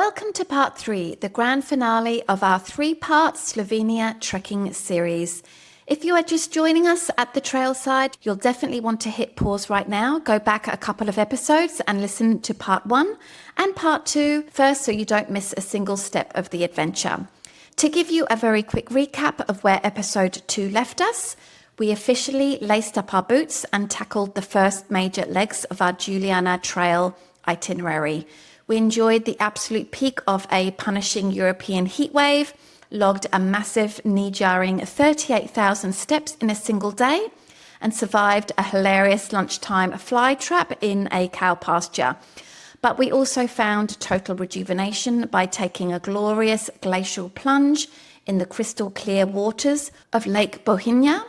Welcome to part 3, the grand finale of our 3-part Slovenia trekking series. If you are just joining us at the trailside, you'll definitely want to hit pause right now, go back a couple of episodes and listen to part 1 and part 2 first so you don't miss a single step of the adventure. To give you a very quick recap of where episode 2 left us, we officially laced up our boots and tackled the first major legs of our Juliana Trail itinerary. We enjoyed the absolute peak of a punishing European heatwave, logged a massive knee-jarring 38,000 steps in a single day, and survived a hilarious lunchtime fly trap in a cow pasture. But we also found total rejuvenation by taking a glorious glacial plunge in the crystal clear waters of Lake Bohinja.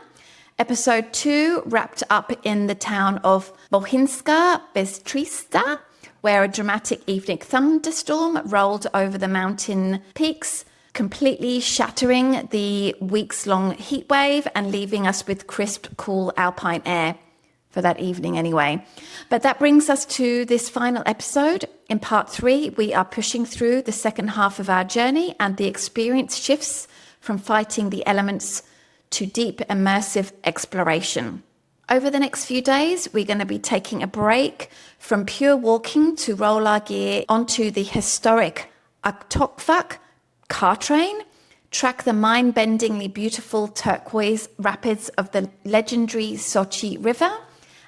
Episode 2 wrapped up in the town of Bohinjska Bistrica, where a dramatic evening thunderstorm rolled over the mountain peaks, completely shattering the weeks-long heat wave and leaving us with crisp, cool alpine air for that evening anyway. But that brings us to this final episode. In part 3, we are pushing through the second half of our journey, and the experience shifts from fighting the elements to deep, immersive exploration. Over the next few days, we're going to be taking a break from pure walking to roll our gear onto the historic Aktokvak car train, track the mind-bendingly beautiful turquoise rapids of the legendary Soči River,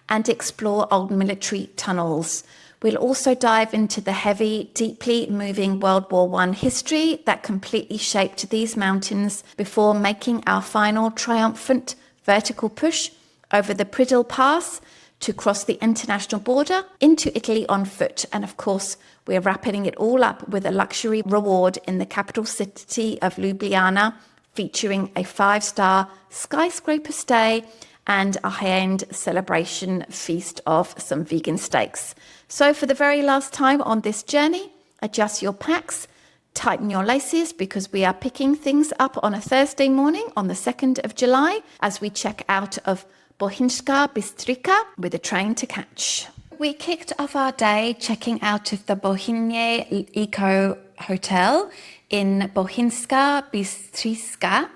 and explore old military tunnels. We'll also dive into the heavy, deeply moving World War I history that completely shaped these mountains before making our final triumphant vertical push over the Pridil Pass to cross the international border into Italy on foot. And of course, we're wrapping it all up with a luxury reward in the capital city of Ljubljana, featuring a 5-star skyscraper stay and a high-end celebration feast of some vegan steaks. So for the very last time on this journey, adjust your packs, tighten your laces, because we are picking things up on a Thursday morning on the 2nd of July as we check out of Bohinjska Bistrica with a train to catch. We kicked off our day checking out of the Bohinje Eco Hotel in Bohinjska Bistrica.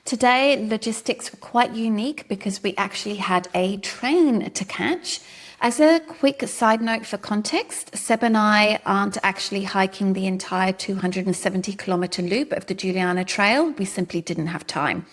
Today, logistics were quite unique because we actually had a train to catch. As a quick side note for context, Seb and I aren't actually hiking the entire 270-kilometer loop of the Juliana Trail. We simply didn't have time.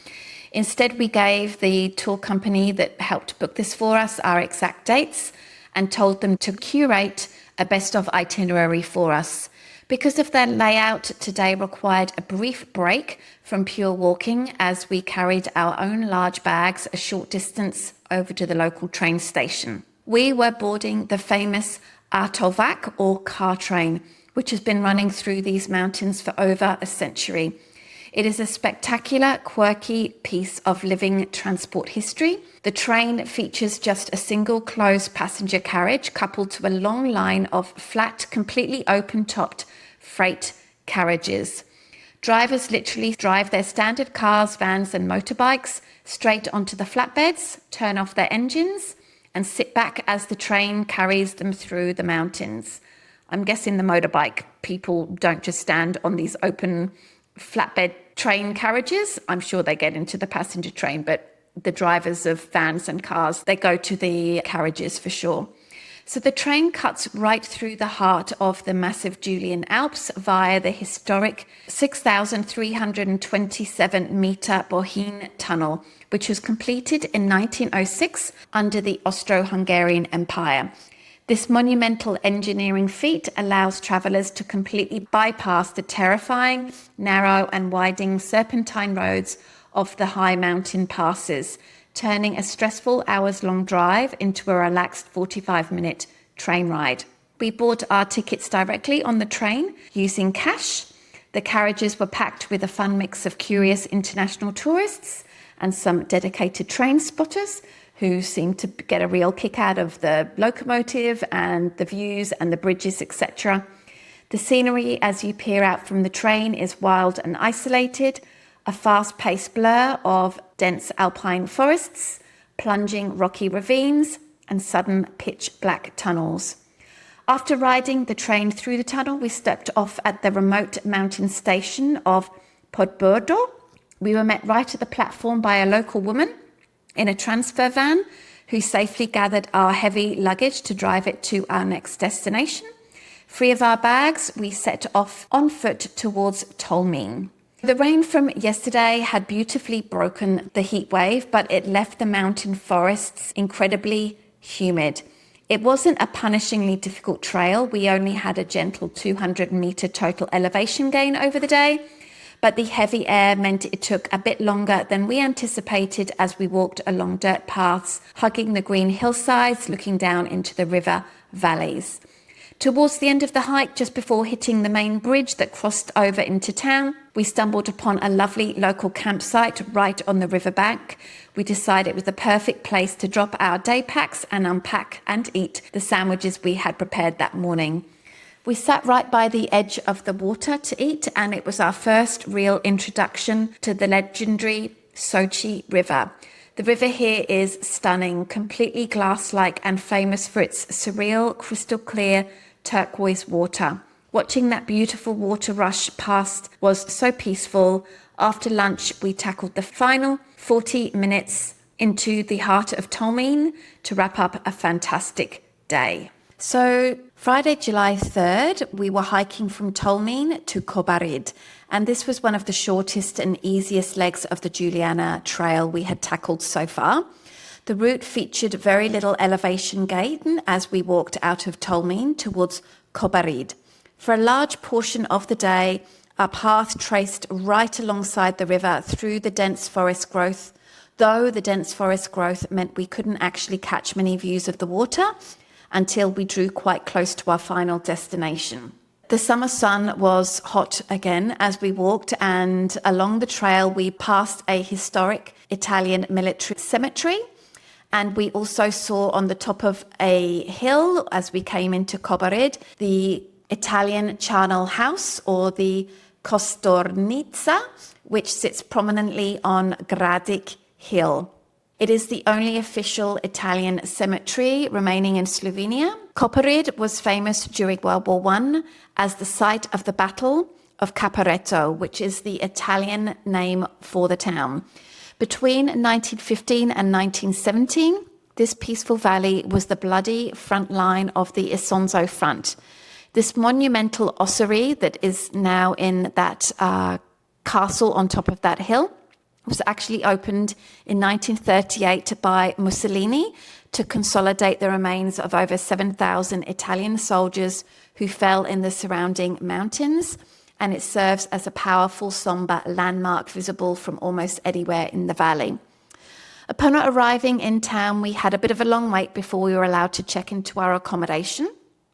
Instead, we gave the tour company that helped book this for us our exact dates and told them to curate a best-of itinerary for us. Because of their layout, today required a brief break from pure walking as we carried our own large bags a short distance over to the local train station. We were boarding the famous Atovak, or car train, which has been running through these mountains for over a century. It is a spectacular, quirky piece of living transport history. The train features just a single closed passenger carriage coupled to a long line of flat, completely open-topped freight carriages. Drivers literally drive their standard cars, vans and motorbikes straight onto the flatbeds, turn off their engines and sit back as the train carries them through the mountains. I'm guessing the motorbike people don't just stand on these open flatbed train carriages. I'm sure they get into the passenger train, but the drivers of vans and cars, they go to the carriages for sure. So the train cuts right through the heart of the massive Julian Alps via the historic 6,327-meter Bohinj tunnel, which was completed in 1906 under the Austro-Hungarian Empire. This monumental engineering feat allows travellers to completely bypass the terrifying, narrow and winding serpentine roads of the high mountain passes, turning a stressful hours-long drive into a relaxed 45-minute train ride. We bought our tickets directly on the train using cash. The carriages were packed with a fun mix of curious international tourists and some dedicated train spotters who seemed to get a real kick out of the locomotive and the views and the bridges, etc. The scenery as you peer out from the train is wild and isolated, a fast-paced blur of dense alpine forests, plunging rocky ravines and sudden pitch-black tunnels. After riding the train through the tunnel, we stepped off at the remote mountain station of Podbrdo. We were met right at the platform by a local woman in a transfer van who safely gathered our heavy luggage to drive it to our next destination. Free of our bags, we set off on foot towards Tolmin. The rain from yesterday had beautifully broken the heat wave, but it left the mountain forests incredibly humid. It wasn't a punishingly difficult trail. We only had a gentle 200-meter total elevation gain over the day, but the heavy air meant it took a bit longer than we anticipated as we walked along dirt paths, hugging the green hillsides, looking down into the river valleys. Towards the end of the hike, just before hitting the main bridge that crossed over into town, we stumbled upon a lovely local campsite right on the riverbank. We decided it was the perfect place to drop our day packs and unpack and eat the sandwiches we had prepared that morning. We sat right by the edge of the water to eat, and it was our first real introduction to the legendary Soča River. The river here is stunning, completely glass-like and famous for its surreal, crystal clear turquoise water. Watching that beautiful water rush past was so peaceful. After lunch, we tackled the final 40 minutes into the heart of Tolmin to wrap up a fantastic day. So Friday, July 3rd, we were hiking from Tolmin to Brighde, and this was one of the shortest and easiest legs of the Juliana Trail we had tackled so far. The route featured very little elevation gain as we walked out of Tolmin towards Brighde. For a large portion of the day, our path traced right alongside the river through the dense forest growth, though the dense forest growth meant we couldn't actually catch many views of the water until we drew quite close to our final destination. The summer sun was hot again as we walked, and along the trail we passed a historic Italian military cemetery, and we also saw on the top of a hill as we came into Brighde the Italian charnel house, or the Kostornica, which sits prominently on Gradic Hill. It is the only official Italian cemetery remaining in Slovenia. Brighde was famous during World War I as the site of the Battle of Caporetto, which is the Italian name for the town. Between 1915 and 1917, this peaceful valley was the bloody front line of the Isonzo front. This monumental ossuary that is now in that castle on top of that hill was actually opened in 1938 by Mussolini to consolidate the remains of over 7,000 Italian soldiers who fell in the surrounding mountains, and it serves as a powerful, somber landmark visible from almost anywhere in the valley. Upon arriving in town, we had a bit of a long wait before we were allowed to check into our accommodation.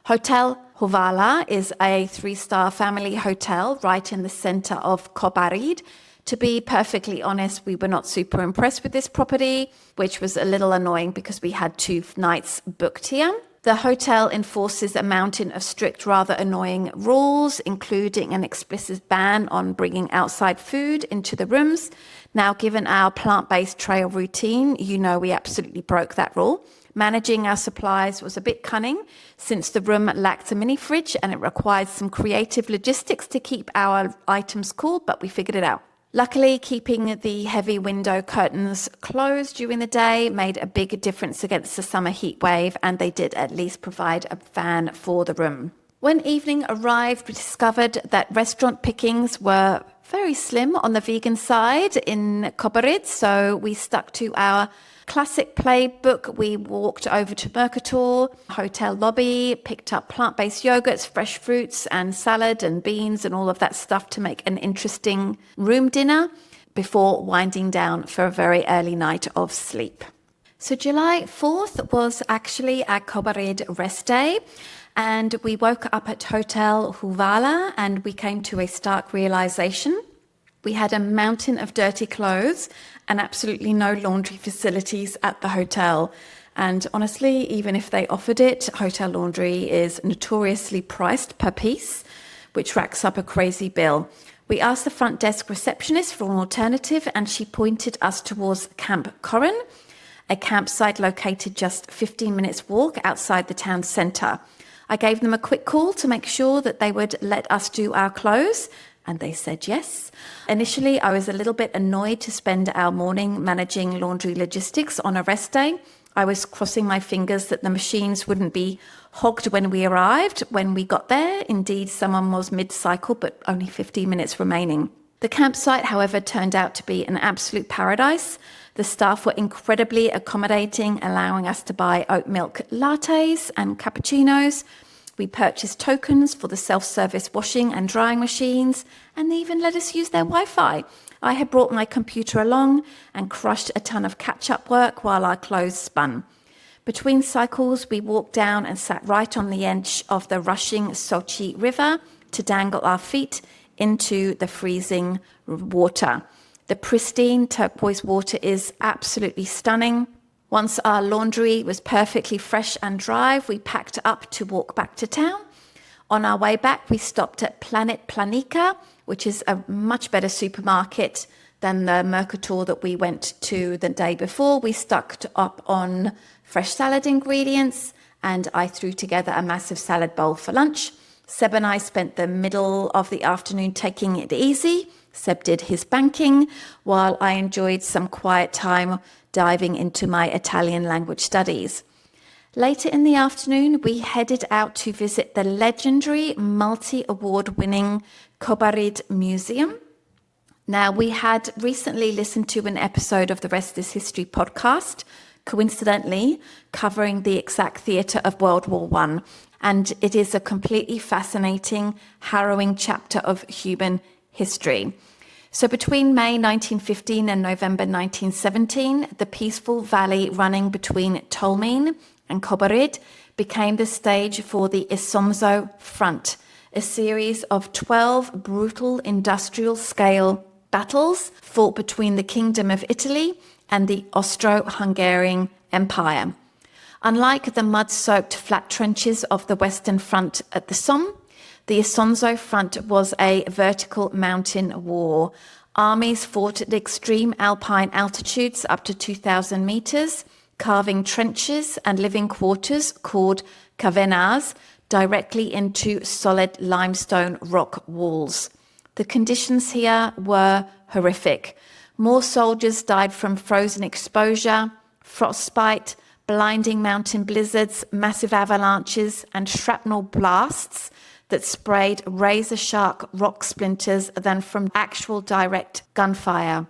Hotel Hvala is a 3-star family hotel right in the center of Brighde. To be perfectly honest, we were not super impressed with this property, which was a little annoying because we had 2 nights booked here. The hotel enforces a mountain of strict, rather annoying rules, including an explicit ban on bringing outside food into the rooms. Now, given our plant-based trail routine, you know we absolutely broke that rule. Managing our supplies was a bit cunning since the room lacked a mini fridge and it required some creative logistics to keep our items cool, but we figured it out. Luckily, keeping the heavy window curtains closed during the day made a big difference against the summer heat wave, and they did at least provide a fan for the room. When evening arrived, we discovered that restaurant pickings were very slim on the vegan side in Brighde, so we stuck to our classic playbook. We walked over to Mercator hotel lobby, picked up plant-based yogurts, fresh fruits and salad and beans and all of that stuff to make an interesting room dinner before winding down for a very early night of sleep. So July 4th was actually our Brighde rest day, and we woke up at Hotel Hvala and we came to a stark realization. We had a mountain of dirty clothes and absolutely no laundry facilities at the hotel. And honestly, even if they offered it, hotel laundry is notoriously priced per piece, which racks up a crazy bill. We asked the front desk receptionist for an alternative, and she pointed us towards Camp Corin, a campsite located just 15 minutes walk outside the town centre. I gave them a quick call to make sure that they would let us do our clothes, and they said yes. Initially, I was a little bit annoyed to spend our morning managing laundry logistics on a rest day. I was crossing my fingers that the machines wouldn't be hogged when we arrived. When we got there, indeed, someone was mid-cycle, but only 15 minutes remaining. The campsite, however, turned out to be an absolute paradise. The staff were incredibly accommodating, allowing us to buy oat milk lattes and cappuccinos. We purchased tokens for the self-service washing and drying machines, and they even let us use their Wi-Fi. I had brought my computer along and crushed a ton of catch-up work while our clothes spun. Between cycles, we walked down and sat right on the edge of the rushing Sochi River to dangle our feet into the freezing water. The pristine turquoise water is absolutely stunning. Once our laundry was perfectly fresh and dry, we packed up to walk back to town. On our way back, we stopped at Planet Planica, which is a much better supermarket than the Mercator that we went to the day before. We stocked up on fresh salad ingredients, and I threw together a massive salad bowl for lunch. Seb and I spent the middle of the afternoon taking it easy. Seb did his banking, while I enjoyed some quiet time diving into my Italian language studies. Later in the afternoon, we headed out to visit the legendary multi-award-winning Cobarid Museum. Now, we had recently listened to an episode of the Rest is History podcast, coincidentally covering the exact theatre of World War I, and it is a completely fascinating, harrowing chapter of human history. So between May 1915 and November 1917, the peaceful valley running between Tolmin and Cobarid became the stage for the Isonzo Front, a series of 12 brutal industrial-scale battles fought between the Kingdom of Italy and the Austro-Hungarian Empire. Unlike the mud-soaked flat trenches of the Western Front at the Somme, the Isonzo Front was a vertical mountain war. Armies fought at extreme alpine altitudes up to 2,000 meters, carving trenches and living quarters called cavernas directly into solid limestone rock walls. The conditions here were horrific. More soldiers died from frozen exposure, frostbite, blinding mountain blizzards, massive avalanches, and shrapnel blasts that sprayed razor-sharp rock splinters than from actual direct gunfire.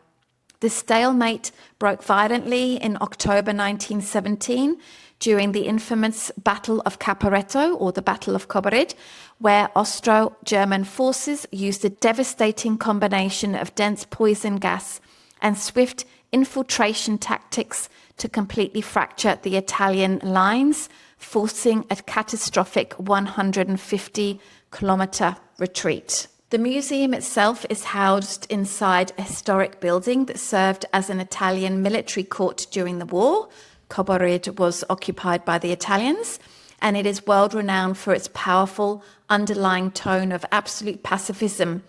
The stalemate broke violently in October 1917 during the infamous Battle of Caporetto, or the Battle of Cobarid, where Austro-German forces used a devastating combination of dense poison gas and swift infiltration tactics to completely fracture the Italian lines, forcing a catastrophic 150-kilometer retreat. The museum itself is housed inside a historic building that served as an Italian military court during the war. Cobarid was occupied by the Italians, and it is world renowned for its powerful underlying tone of absolute pacifism.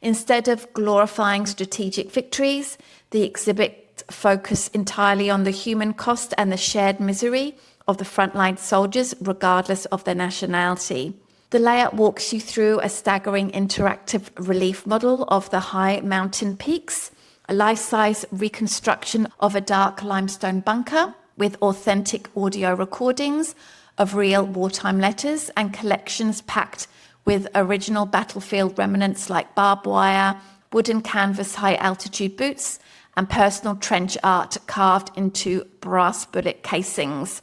Instead of glorifying strategic victories, the exhibit focused entirely on the human cost and the shared misery of the frontline soldiers, regardless of their nationality. The layout walks you through a staggering interactive relief model of the high mountain peaks, a life-size reconstruction of a dark limestone bunker with authentic audio recordings of real wartime letters, and collections packed with original battlefield remnants like barbed wire, wooden canvas high-altitude boots, and personal trench art carved into brass bullet casings.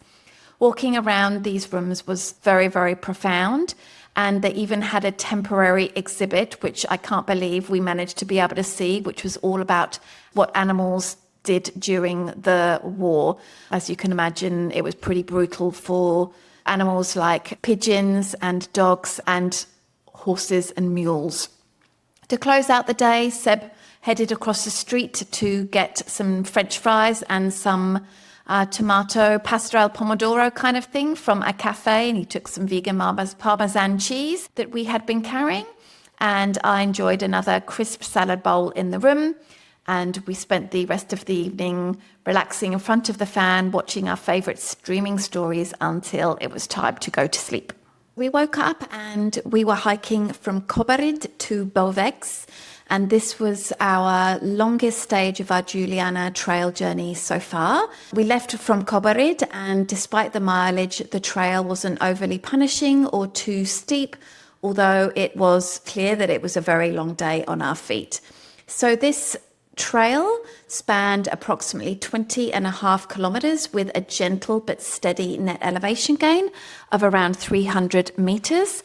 Walking around these rooms was very, very profound, and they even had a temporary exhibit, which I can't believe we managed to be able to see, which was all about what animals did during the war. As you can imagine, it was pretty brutal for animals like pigeons and dogs and horses and mules. To close out the day, Seb headed across the street to get some French fries and some tomato pastrel pomodoro kind of thing from a cafe, and he took some vegan parmesan cheese that we had been carrying, and I enjoyed another crisp salad bowl in the room, and we spent the rest of the evening relaxing in front of the fan, watching our favourite streaming stories until it was time to go to sleep. We woke up and we were hiking from Kobarid to Bovex, and this was our longest stage of our Juliana Trail journey so far. We left from Kobarid, and despite the mileage, the trail wasn't overly punishing or too steep, although it was clear that it was a very long day on our feet. So this trail spanned approximately 20.5 kilometers with a gentle but steady net elevation gain of around 300 meters.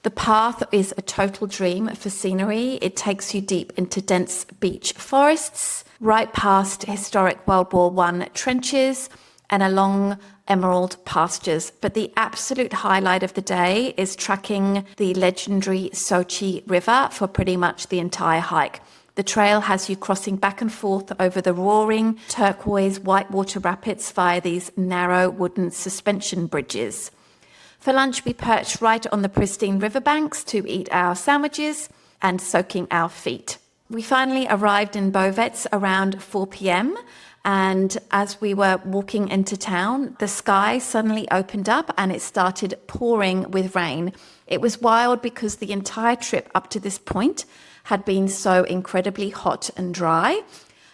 The path is a total dream for scenery. It takes you deep into dense beech forests, right past historic World War I trenches and along emerald pastures. But the absolute highlight of the day is tracking the legendary Sochi River for pretty much the entire hike. The trail has you crossing back and forth over the roaring turquoise whitewater rapids via these narrow wooden suspension bridges. For lunch, we perched right on the pristine riverbanks to eat our sandwiches and soaking our feet. We finally arrived in Bovec around 4 p.m. and as we were walking into town, the sky suddenly opened up and it started pouring with rain. It was wild because the entire trip up to this point had been so incredibly hot and dry.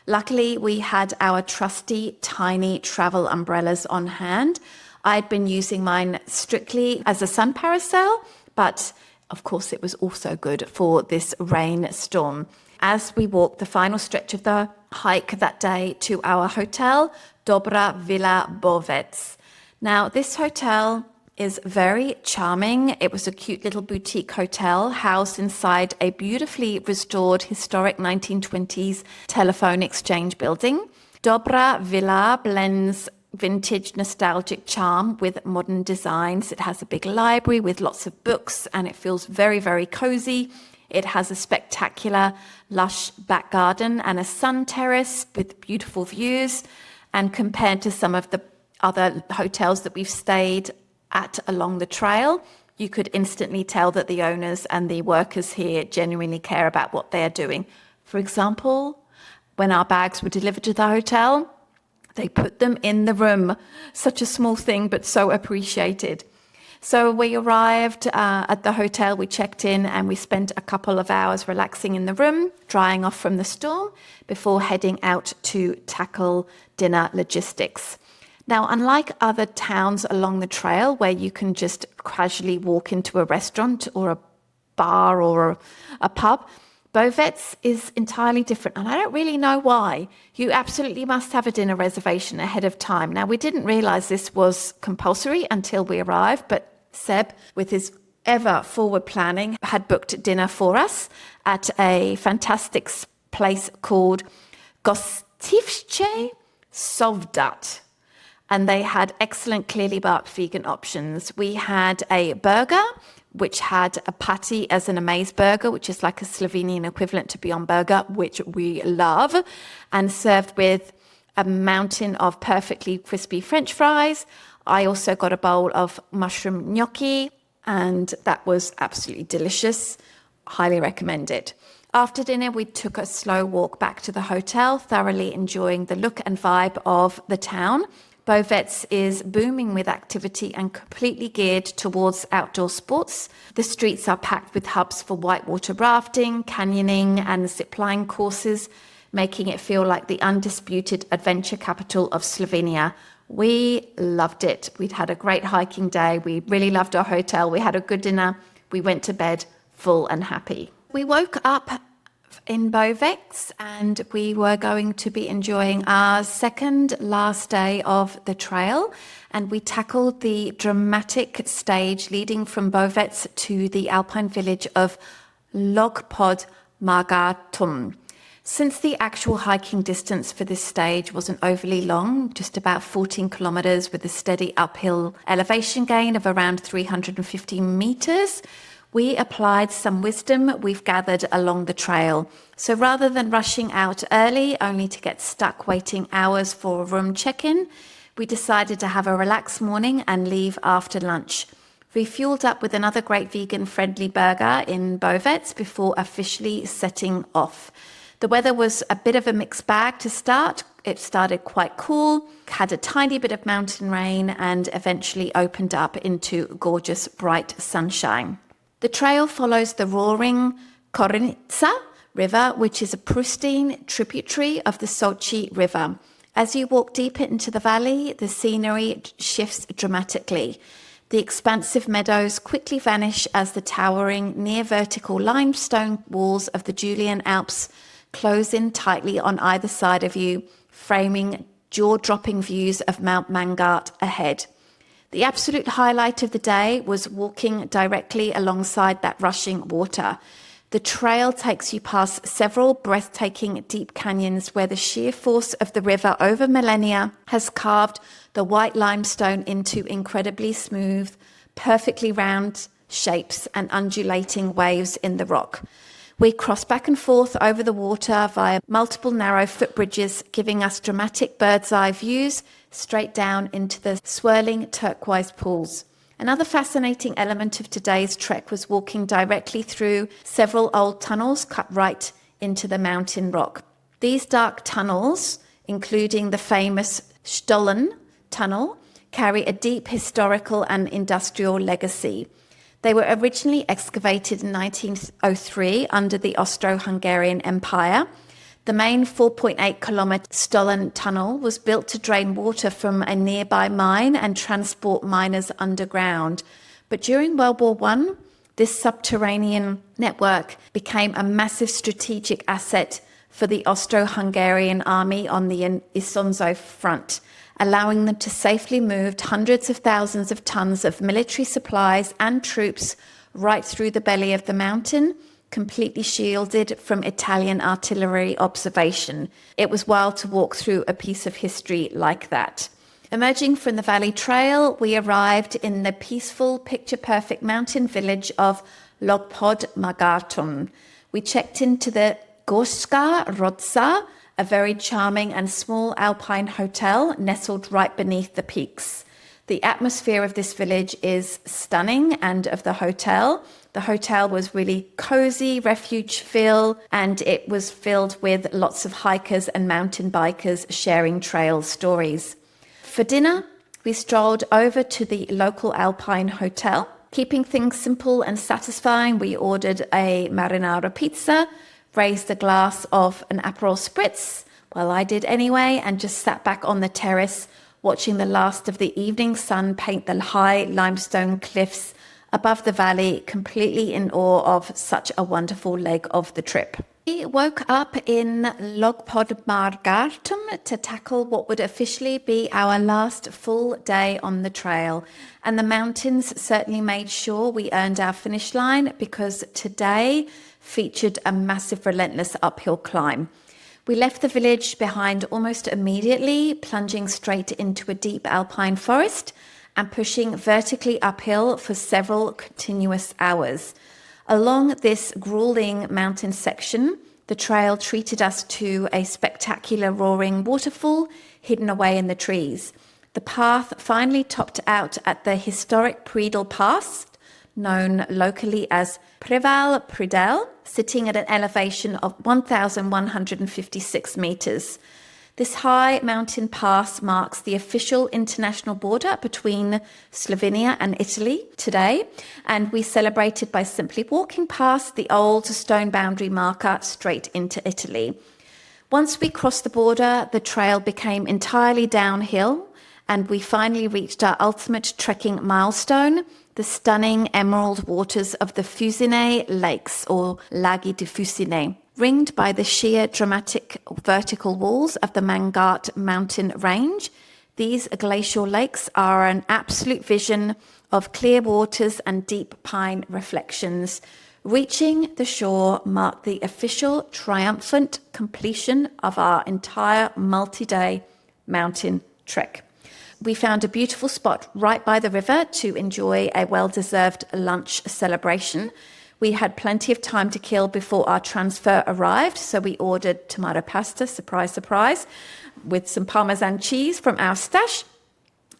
Luckily, we had our trusty tiny travel umbrellas on hand. I'd been using mine strictly as a sun parasol, but of course it was also good for this rainstorm. As we walked the final stretch of the hike that day to our hotel, Dobra Villa Bovec. Now, this hotel is very charming. It was a cute little boutique hotel housed inside a beautifully restored historic 1920s telephone exchange building. Dobra Villa blends vintage nostalgic charm with modern designs. It has a big library with lots of books and it feels very, very cozy. It has a spectacular lush back garden and a sun terrace with beautiful views. And compared to some of the other hotels that we've stayed at along the trail, you could instantly tell that the owners and the workers here genuinely care about what they're doing. For example, when our bags were delivered to the hotel, they put them in the room. Such a small thing, but so appreciated. So we arrived at the hotel, we checked in and we spent a couple of hours relaxing in the room, drying off from the storm before heading out to tackle dinner logistics. Now, unlike other towns along the trail where you can just casually walk into a restaurant or a bar or a pub, Bovec is entirely different, and I don't really know why. You absolutely must have a dinner reservation ahead of time. Now, we didn't realize this was compulsory until we arrived, but Seb, with his ever forward planning, had booked dinner for us at a fantastic place called Gostivce Sovdat. And they had excellent clearly marked vegan options. We had a burger, which had a patty as an amaze burger, which is like a Slovenian equivalent to Beyond Burger, which we love, and served with a mountain of perfectly crispy French fries. I also got a bowl of mushroom gnocchi, and that was absolutely delicious. Highly recommend it. After dinner, we took a slow walk back to the hotel, thoroughly enjoying the look and vibe of the town. Bovec is booming with activity and completely geared towards outdoor sports. The streets are packed with hubs for whitewater rafting, canyoning and zipline courses, making it feel like the undisputed adventure capital of Slovenia. We loved it. We'd had a great hiking day. We really loved our hotel. We had a good dinner. We went to bed full and happy. We woke up in Bovec and we were going to be enjoying our second last day of the trail, and we tackled the dramatic stage leading from Bovec to the alpine village of Logpod Margatum. Since the actual hiking distance for this stage wasn't overly long, just about 14 kilometers with a steady uphill elevation gain of around 350 meters, we applied some wisdom we've gathered along the trail. So rather than rushing out early, only to get stuck waiting hours for a room check-in, we decided to have a relaxed morning and leave after lunch. We fueled up with another great vegan-friendly burger in Bovec before officially setting off. The weather was a bit of a mixed bag to start, It started quite cool, had a tiny bit of mountain rain, and eventually opened up into gorgeous, bright sunshine. The trail follows the roaring Korenica River, which is a pristine tributary of the Sochi River. As you walk deeper into the valley, the scenery shifts dramatically. The expansive meadows quickly vanish as the towering, near-vertical limestone walls of the Julian Alps close in tightly on either side of you, framing jaw-dropping views of Mount Mangart ahead. The absolute highlight of the day was walking directly alongside that rushing water. The trail takes you past several breathtaking deep canyons where the sheer force of the river over millennia has carved the white limestone into incredibly smooth, perfectly round shapes and undulating waves in the rock. We cross back and forth over the water via multiple narrow footbridges, giving us dramatic bird's eye views straight down into the swirling turquoise pools. Another fascinating element of today's trek was walking directly through several old tunnels cut right into the mountain rock. These dark tunnels, including the famous Stollen Tunnel, carry a deep historical and industrial legacy. They were originally excavated in 1903 under the Austro-Hungarian Empire. The main 4.8-kilometre Stollen Tunnel was built to drain water from a nearby mine and transport miners underground. But during World War I, this subterranean network became a massive strategic asset for the Austro-Hungarian army on the Isonzo front, allowing them to safely move hundreds of thousands of tons of military supplies and troops right through the belly of the mountain, completely shielded from Italian artillery observation. It was wild to walk through a piece of history like that. Emerging from the Valley Trail, we arrived in the peaceful, picture-perfect mountain village of Ljubljana. We checked into the Gorska Rodza, a very charming and small alpine hotel nestled right beneath the peaks. The atmosphere of this village is stunning, and of the hotel. The hotel was really cozy, refuge feel, and it was filled with lots of hikers and mountain bikers sharing trail stories. For dinner, we strolled over to the local alpine hotel. Keeping things simple and satisfying, we ordered a marinara pizza, raised a glass of an Aperol Spritz, well, I did anyway, and just sat back on the terrace watching the last of the evening sun paint the high limestone cliffs above the valley, completely in awe of such a wonderful leg of the trip. We woke up in Ljubljana to tackle what would officially be our last full day on the trail. And the mountains certainly made sure we earned our finish line, because today featured a massive, relentless uphill climb. We left the village behind almost immediately, plunging straight into a deep alpine forest and pushing vertically uphill for several continuous hours. Along this grueling mountain section, the trail treated us to a spectacular roaring waterfall hidden away in the trees. The path finally topped out at the historic Brighde Pass, known locally as Preval Pridel, sitting at an elevation of 1,156 meters. This high mountain pass marks the official international border between Slovenia and Italy today, and we celebrated by simply walking past the old stone boundary marker straight into Italy. Once we crossed the border, the trail became entirely downhill, and we finally reached our ultimate trekking milestone, the stunning emerald waters of the Fucine Lakes, or Laghi di Fucine. Ringed by the sheer dramatic vertical walls of the Mangart mountain range, these glacial lakes are an absolute vision of clear waters and deep pine reflections. Reaching the shore marked the official triumphant completion of our entire multi-day mountain trek. We found a beautiful spot right by the river to enjoy a well-deserved lunch celebration. We had plenty of time to kill before our transfer arrived, so we ordered tomato pasta, surprise, surprise, with some Parmesan cheese from our stash.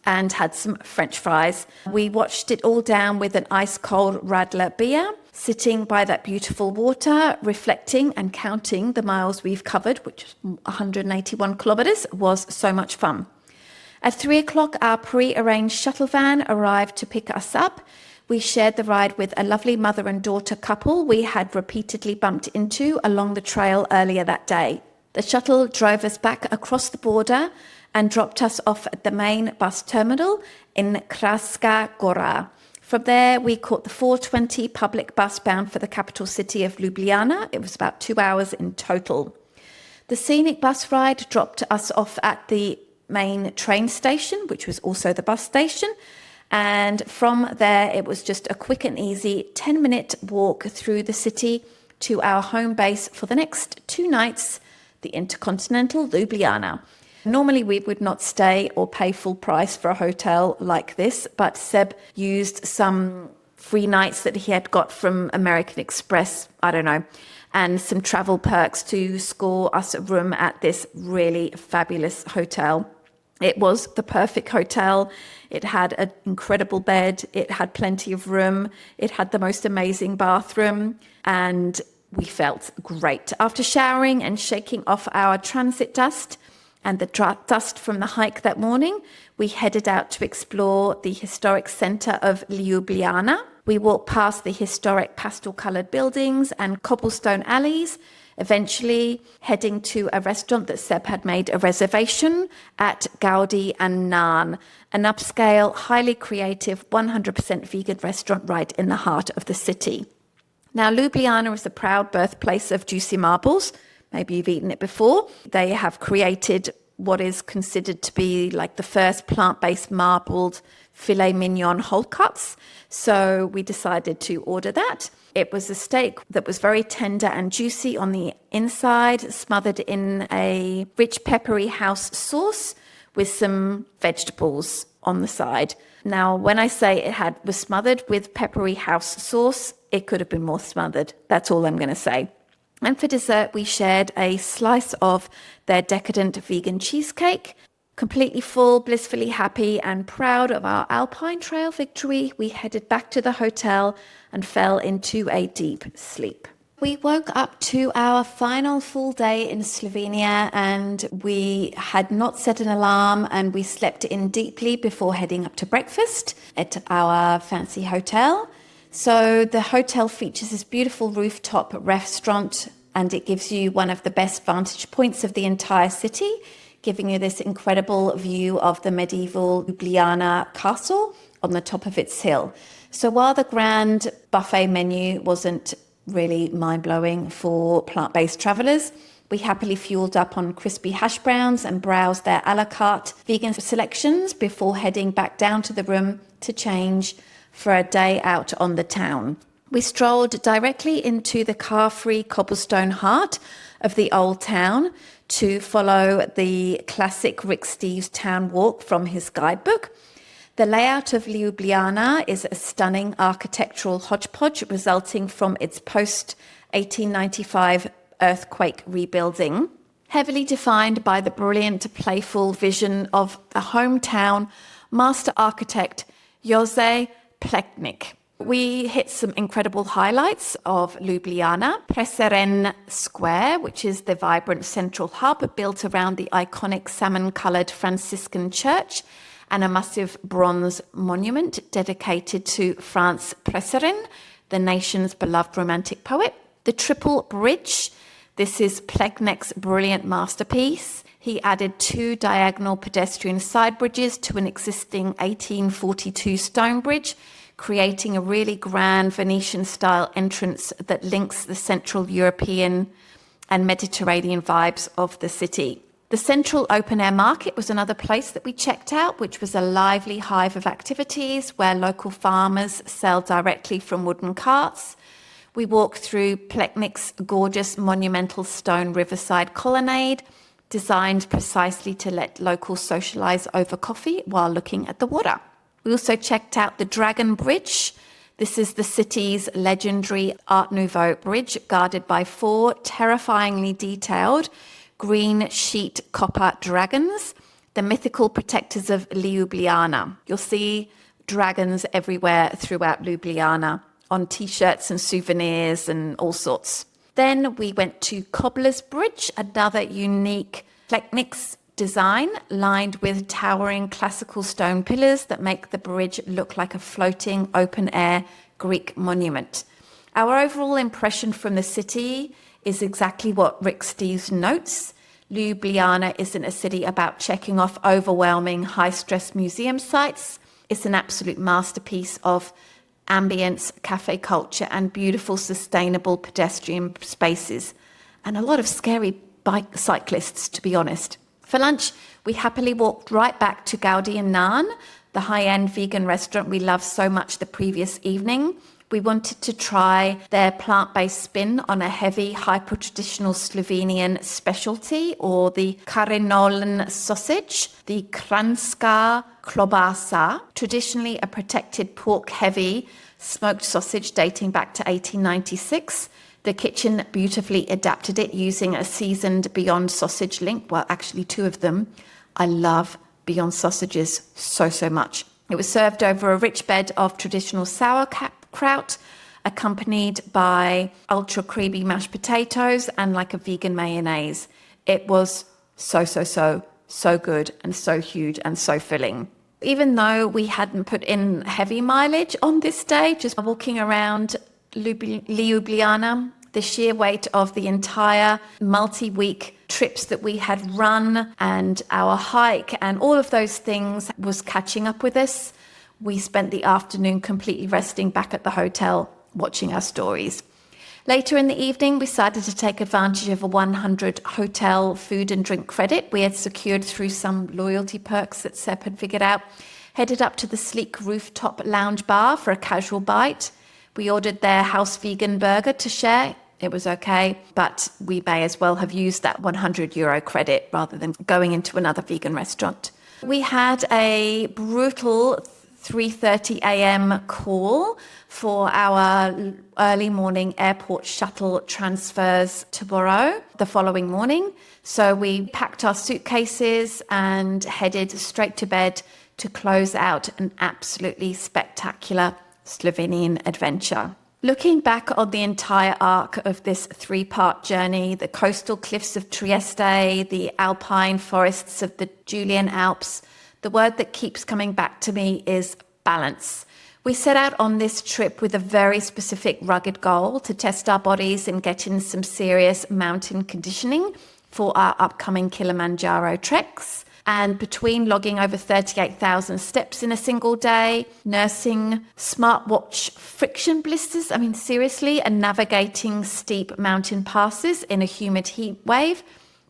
and had some French fries. We watched it all down with an ice-cold Radler beer, sitting by that beautiful water, reflecting and counting the miles we've covered, which is 181 kilometers, was so much fun. At 3 o'clock, our pre-arranged shuttle van arrived to pick us up. We shared the ride with a lovely mother and daughter couple we had repeatedly bumped into along the trail earlier that day. The shuttle drove us back across the border and dropped us off at the main bus terminal in Kranjska Gora. From there, we caught the 4:20 public bus bound for the capital city of Ljubljana. It was about 2 hours in total. The scenic bus ride dropped us off at the main train station, which was also the bus station. And from there, it was just a quick and easy 10-minute walk through the city to our home base for the next 2 nights, the Intercontinental Ljubljana. Normally, we would not stay or pay full price for a hotel like this, but Seb used some free nights that he had got from American Express, and some travel perks to score us a room at this really fabulous hotel. It was the perfect hotel. It had an incredible bed. It had plenty of room. It had the most amazing bathroom, and we felt great. After showering and shaking off our transit dust and the dust from the hike that morning, we headed out to explore the historic centre of Ljubljana. We walked past the historic pastel-coloured buildings and cobblestone alleys, eventually heading to a restaurant that Seb had made a reservation at Gaudi and Naan, an upscale, highly creative, 100% vegan restaurant right in the heart of the city. Now, Ljubljana is the proud birthplace of juicy marbles. Maybe you've eaten it before. They have created what is considered to be like the first plant-based marbled filet mignon whole cuts. So we decided to order that. It was a steak that was very tender and juicy on the inside, smothered in a rich peppery house sauce with some vegetables on the side. Now, when I say it was smothered with peppery house sauce, it could have been more smothered. That's all I'm going to say. And for dessert, we shared a slice of their decadent vegan cheesecake. Completely full, blissfully happy, and proud of our Alpine Trail victory, we headed back to the hotel and fell into a deep sleep. We woke up to our final full day in Slovenia, and we had not set an alarm, and we slept in deeply before heading up to breakfast at our fancy hotel. So the hotel features this beautiful rooftop restaurant, and it gives you one of the best vantage points of the entire city, giving you this incredible view of the medieval Ljubljana castle on the top of its hill. So while the grand buffet menu wasn't really mind-blowing for plant-based travellers, we happily fueled up on crispy hash browns and browsed their a la carte vegan selections before heading back down to the room to change for a day out on the town. We strolled directly into the car-free cobblestone heart of the old town to follow the classic Rick Steves town walk from his guidebook. The layout of Ljubljana is a stunning architectural hodgepodge resulting from its post-1895 earthquake rebuilding, heavily defined by the brilliant, playful vision of the hometown master architect Jose Plečnik. We hit some incredible highlights of Ljubljana. Prešeren Square, which is the vibrant central hub built around the iconic salmon-coloured Franciscan church and a massive bronze monument dedicated to Franz Prešeren, the nation's beloved romantic poet. The Triple Bridge, this is Plečnik's brilliant masterpiece. He added 2 diagonal pedestrian side bridges to an existing 1842 stone bridge, creating a really grand Venetian-style entrance that links the Central European and Mediterranean vibes of the city. The Central Open-Air Market was another place that we checked out, which was a lively hive of activities where local farmers sell directly from wooden carts. We walked through Plečnik's gorgeous monumental stone riverside colonnade, designed precisely to let locals socialise over coffee while looking at the water. We also checked out the Dragon Bridge. This is the city's legendary Art Nouveau bridge, guarded by 4 terrifyingly detailed green sheet copper dragons. the mythical protectors of Ljubljana. You'll see dragons everywhere throughout Ljubljana on t-shirts and souvenirs and all sorts. Then we went to Cobbler's Bridge, another unique Technics design lined with towering classical stone pillars that make the bridge look like a floating open-air Greek monument. Our overall impression from the city is exactly what Rick Steves notes. Ljubljana isn't a city about checking off overwhelming high-stress museum sites. It's an absolute masterpiece of ambience, cafe culture, and beautiful sustainable pedestrian spaces. And a lot of scary bike cyclists, to be honest. For lunch, we happily walked right back to Gaudi and Naan, the high-end vegan restaurant we loved so much the previous evening. We wanted to try their plant-based spin on a heavy, hyper-traditional Slovenian specialty, or the karinolen sausage, the kranjska klobasa, traditionally a protected pork-heavy smoked sausage dating back to 1896. The kitchen beautifully adapted it using a seasoned Beyond sausage link. Well, actually 2 of them. I love Beyond sausages so much. It was served over a rich bed of traditional sauerkraut, accompanied by ultra creamy mashed potatoes and like a vegan mayonnaise. It was so good and so huge and so filling. Even though we hadn't put in heavy mileage on this day, just walking around Ljubljana, the sheer weight of the entire multi-week trips that we had run and our hike and all of those things was catching up with us. We spent the afternoon completely resting back at the hotel, watching our stories. Later in the evening, we decided to take advantage of a 100 hotel food and drink credit we had secured through some loyalty perks that Seb had figured out. Headed up to the sleek rooftop lounge bar for a casual bite. We ordered their house vegan burger to share. It was okay, but we may as well have used that €100 credit rather than going into another vegan restaurant. We had a brutal 3:30 a.m. call for our early morning airport shuttle transfers tomorrow, the following morning. So we packed our suitcases and headed straight to bed to close out an absolutely spectacular Slovenian adventure. Looking back on the entire arc of this 3-part journey, the coastal cliffs of Trieste, the alpine forests of the Julian Alps, the word that keeps coming back to me is balance. We set out on this trip with a very specific rugged goal to test our bodies and get in some serious mountain conditioning for our upcoming Kilimanjaro treks. And between logging over 38,000 steps in a single day, nursing smartwatch friction blisters, seriously, and navigating steep mountain passes in a humid heat wave,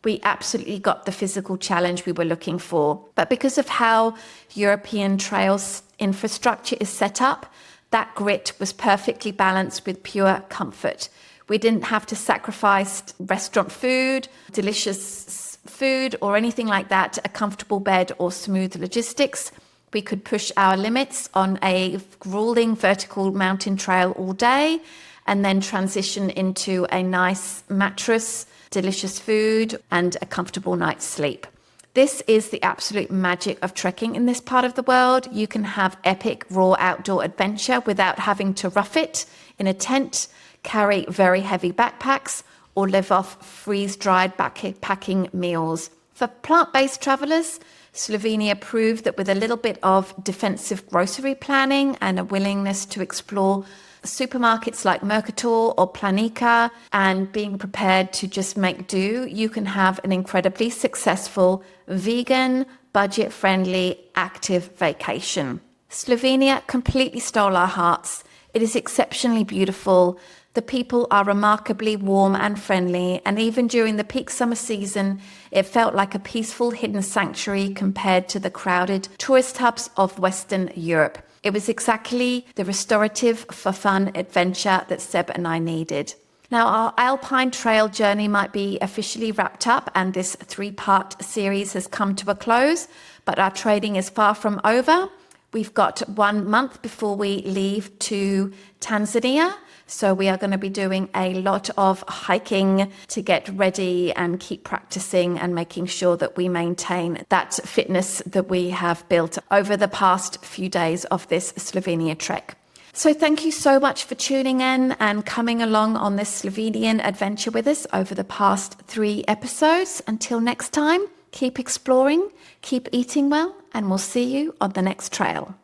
we absolutely got the physical challenge we were looking for. But because of how European trails infrastructure is set up, that grit was perfectly balanced with pure comfort. We didn't have to sacrifice restaurant food, delicious food, or anything like that, a comfortable bed or smooth logistics. We could push our limits on a grueling vertical mountain trail all day and then transition into a nice mattress, delicious food, and a comfortable night's sleep. This is the absolute magic of trekking in this part of the world. You can have epic raw outdoor adventure without having to rough it in a tent, carry very heavy backpacks, or live off freeze-dried backpacking meals. For plant-based travelers, Slovenia proved that with a little bit of defensive grocery planning and a willingness to explore supermarkets like Mercator or Planica and being prepared to just make do, you can have an incredibly successful, vegan, budget-friendly, active vacation. Slovenia completely stole our hearts. It is exceptionally beautiful. The people are remarkably warm and friendly, and even during the peak summer season, it felt like a peaceful hidden sanctuary compared to the crowded tourist hubs of Western Europe. It was exactly the restorative, for fun adventure that Seb and I needed. Now, our Alpine Trail journey might be officially wrapped up, and this 3-part series has come to a close, but our trading is far from over. We've got 1 month before we leave to Tanzania So we are going to be doing a lot of hiking to get ready and keep practicing and making sure that we maintain that fitness that we have built over the past few days of this Slovenia trek. So thank you so much for tuning in and coming along on this Slovenian adventure with us over the past 3 episodes. Until next time, keep exploring, keep eating well, and we'll see you on the next trail.